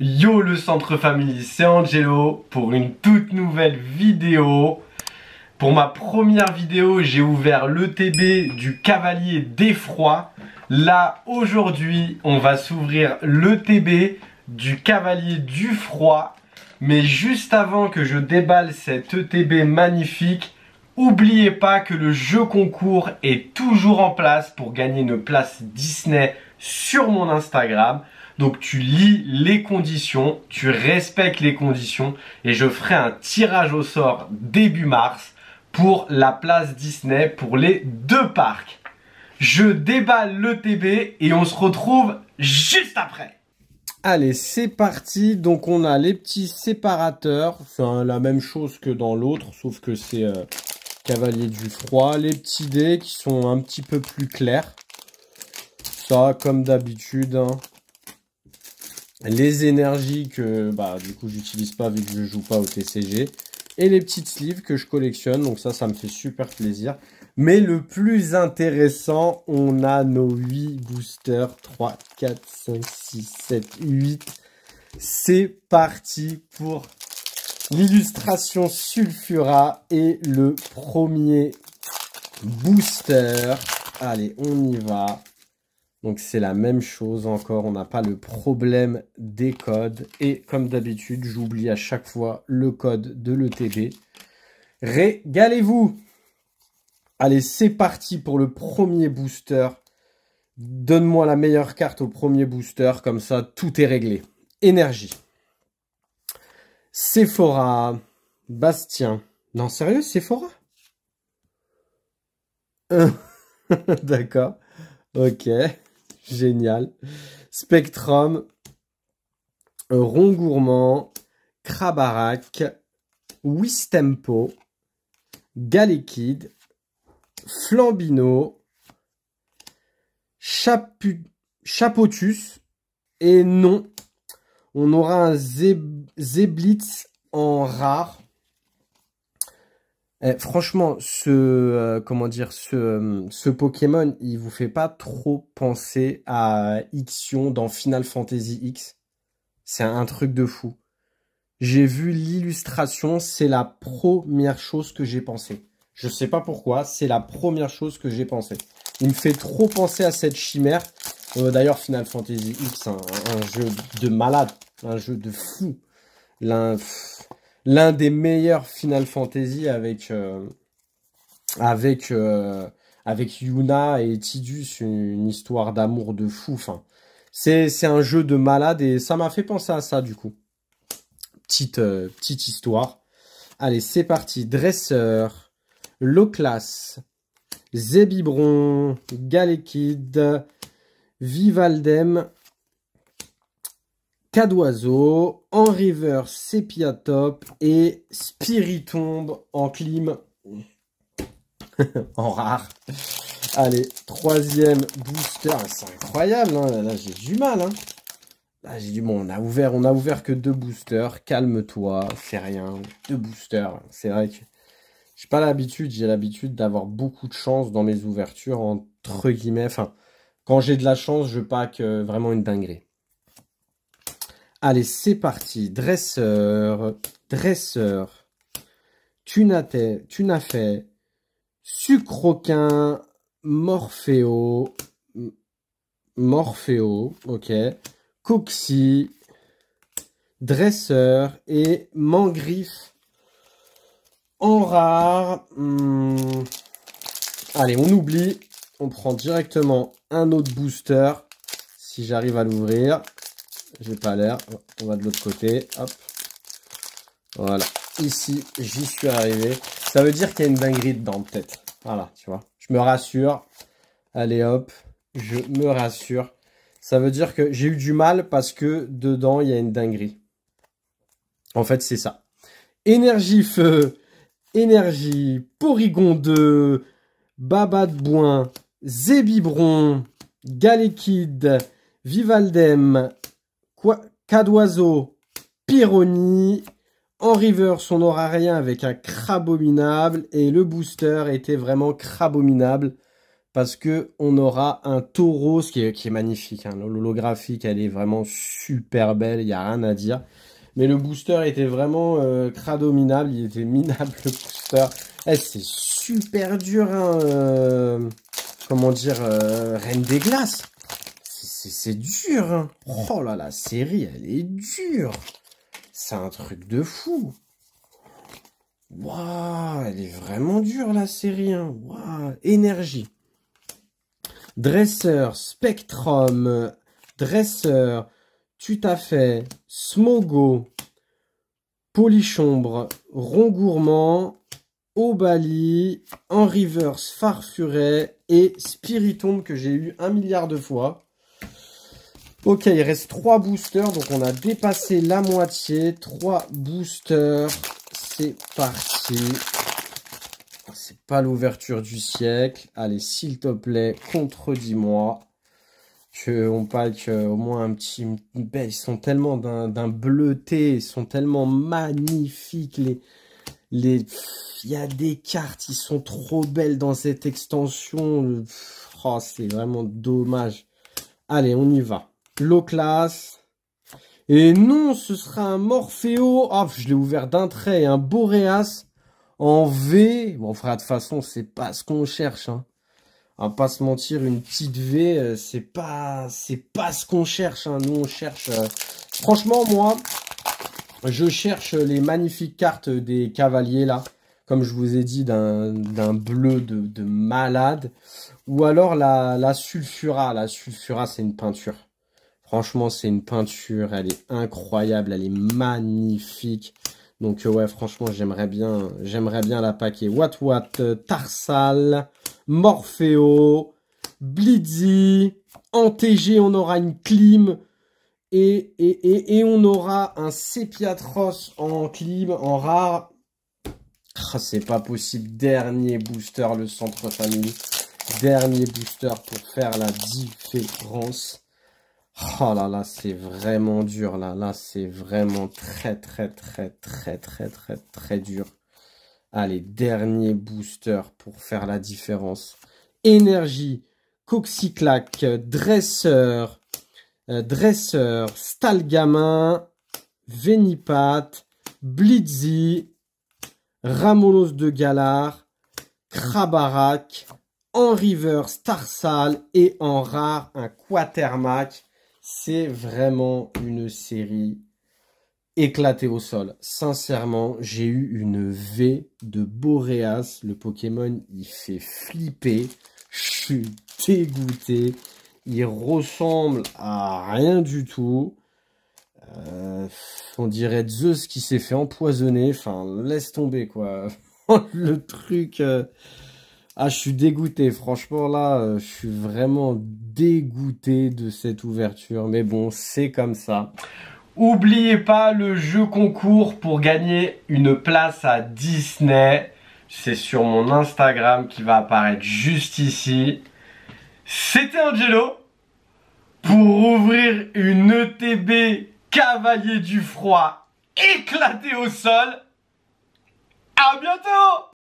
Yo le Centre Family, c'est Angelo pour une toute nouvelle vidéo. Pour ma première vidéo, j'ai ouvert l'ETB du Cavalier d'Effroi. Là, aujourd'hui, on va s'ouvrir l'ETB du Cavalier du Froid. Mais juste avant que je déballe cet ETB magnifique, n'oubliez pas que le jeu concours est toujours en place pour gagner une place Disney sur mon Instagram. Donc tu lis les conditions, tu respectes les conditions et je ferai un tirage au sort début mars pour la place Disney pour les deux parcs. Je déballe l'ETB et on se retrouve juste après. Allez, c'est parti. Donc on a les petits séparateurs. C'est la même chose que dans l'autre, sauf que c'est Cavalier du Froid. Les petits dés qui sont un petit peu plus clairs. Ça, comme d'habitude, hein. Les énergies que du coup j'utilise pas vu que je joue pas au TCG. Et les petites sleeves que je collectionne. Donc ça me fait super plaisir. Mais le plus intéressant, on a nos 8 boosters. 3, 4, 5, 6, 7, 8. C'est parti pour l'illustration Sulfura et le premier booster. Allez, on y va. Donc c'est la même chose encore, on n'a pas le problème des codes. Et comme d'habitude, j'oublie à chaque fois le code de l'ETB. Régalez-vous! Allez, c'est parti pour le premier booster. Donne-moi la meilleure carte au premier booster, comme ça tout est réglé. Énergie. Sephora. Bastien. Non, sérieux, Sephora? D'accord. Ok. Génial. Spectrum. Rond Gourmand. Krabarak. Wistempo. Galekid. Flambino. Chapotus. Et non. On aura un Zeblitz en rare. Franchement, ce Pokémon, il vous fait pas trop penser à Ixion dans Final Fantasy X. C'est un truc de fou. J'ai vu l'illustration, c'est la première chose que j'ai pensé. Je sais pas pourquoi, c'est la première chose que j'ai pensé. Il me fait trop penser à cette chimère. D'ailleurs, Final Fantasy X, un jeu de malade, un jeu de fou. L'un des meilleurs Final Fantasy avec Yuna et Tidus, une histoire d'amour de fou. Enfin, c'est un jeu de malade et ça m'a fait penser à ça du coup. Petite histoire. Allez, c'est parti. Dresseur, Loclas, Zébibron, Galekid, Vivaldem, Cadoiseau, en river, Sépiatop et Spiritombe en clim en rare. Allez, troisième booster. C'est incroyable, hein. Là j'ai du mal. Hein. Là j'ai dit, bon, on a ouvert que 2 boosters. Calme-toi, fais rien. 2 boosters. C'est vrai que j'ai pas l'habitude, j'ai l'habitude d'avoir beaucoup de chance dans mes ouvertures, entre guillemets. Enfin, quand j'ai de la chance, je pack vraiment une dinguerie. Allez, c'est parti. Dresseur, Tunafet, Sucroquin, Morpheo, ok. Coxy, Dresseur et Mangriffe en rare. Allez, on oublie. On prend directement un autre booster. Si j'arrive à l'ouvrir. J'ai pas l'air. On va de l'autre côté. Hop. Voilà. Ici, j'y suis arrivé. Ça veut dire qu'il y a une dinguerie dedans, peut-être. Voilà, tu vois. Je me rassure. Allez, hop. Je me rassure. Ça veut dire que j'ai eu du mal parce que dedans, il y a une dinguerie. En fait, c'est ça. Énergie feu. Énergie. Porygon 2. Baba de Boin. Zébibron. Galekid. Vivaldem. Cadoiseau, Pyrrhony, en reverse on n'aura rien avec un Crabominable et le booster était vraiment Crabominable parce que on aura un taureau, qui est magnifique. Hein. L'holographique, elle est vraiment super belle, il n'y a rien à dire. Mais le booster était vraiment cradominable, il était minable le booster. Eh, c'est super dur, hein, comment dire, Reine des Glaces. C'est dur, hein. Oh là, la série, elle est dure. C'est un truc de fou. Waouh, elle est vraiment dure, la série, hein. Waouh, énergie. Dresseur, Spectrum, Dresseur, Tutafait, Smogo, Polichombre, Rond Gourmand, Obali, en reverse, Farfuret et Spiritombe que j'ai eu 1 milliard de fois. Ok, il reste 3 boosters, donc on a dépassé la moitié. 3 boosters, c'est parti. C'est pas l'ouverture du siècle. Allez, s'il te plaît, contredis-moi. On parle au moins un petit... Ils sont tellement d'un bleuté, ils sont tellement magnifiques. Il y a des cartes, ils sont trop belles dans cette extension. Oh, c'est vraiment dommage. Allez, on y va. Low class. Et non, ce sera un Morpheo. Ah, je l'ai ouvert d'un trait. Un Boreas en V. Bon, frère, de toute façon, c'est pas ce qu'on cherche. Hein. On va pas se mentir, une petite V, c'est pas ce qu'on cherche. Hein. Nous, on cherche... Franchement, moi, je cherche les magnifiques cartes des cavaliers, là. Comme je vous ai dit, d'un bleu de malade. Ou alors la Sulfura. La Sulfura, c'est une peinture. Franchement, c'est une peinture. Elle est incroyable. Elle est magnifique. Donc, ouais, franchement, j'aimerais bien la paquer. What, Tarsal, Morpheo, Blitzy. En TG, on aura une Clim. Et on aura un Sepiatros en Clim, en rare. Ah, c'est pas possible. Dernier booster, le centre famille. Dernier booster pour faire la différence. Oh là là, c'est vraiment dur là. Là, c'est vraiment très dur. Allez, dernier booster pour faire la différence. Énergie, Coxyclac, Dresseur, Stalgamin, Venipat, Blitzy, Ramolos de Galar, Krabarak, en reverse, Tarsal et en rare, un Quatermac. C'est vraiment une série éclatée au sol. Sincèrement, j'ai eu une V de Boreas. Le Pokémon, il fait flipper. Je suis dégoûté. Il ressemble à rien du tout. On dirait Zeus qui s'est fait empoisonner. Enfin, laisse tomber, quoi. Le truc... Ah, je suis dégoûté. Franchement, là, je suis vraiment dégoûté de cette ouverture. Mais bon, c'est comme ça. Oubliez pas le jeu concours pour gagner une place à Disney. C'est sur mon Instagram qui va apparaître juste ici. C'était Angelo pour ouvrir une ETB Cavalier du Froid éclatée au sol. À bientôt!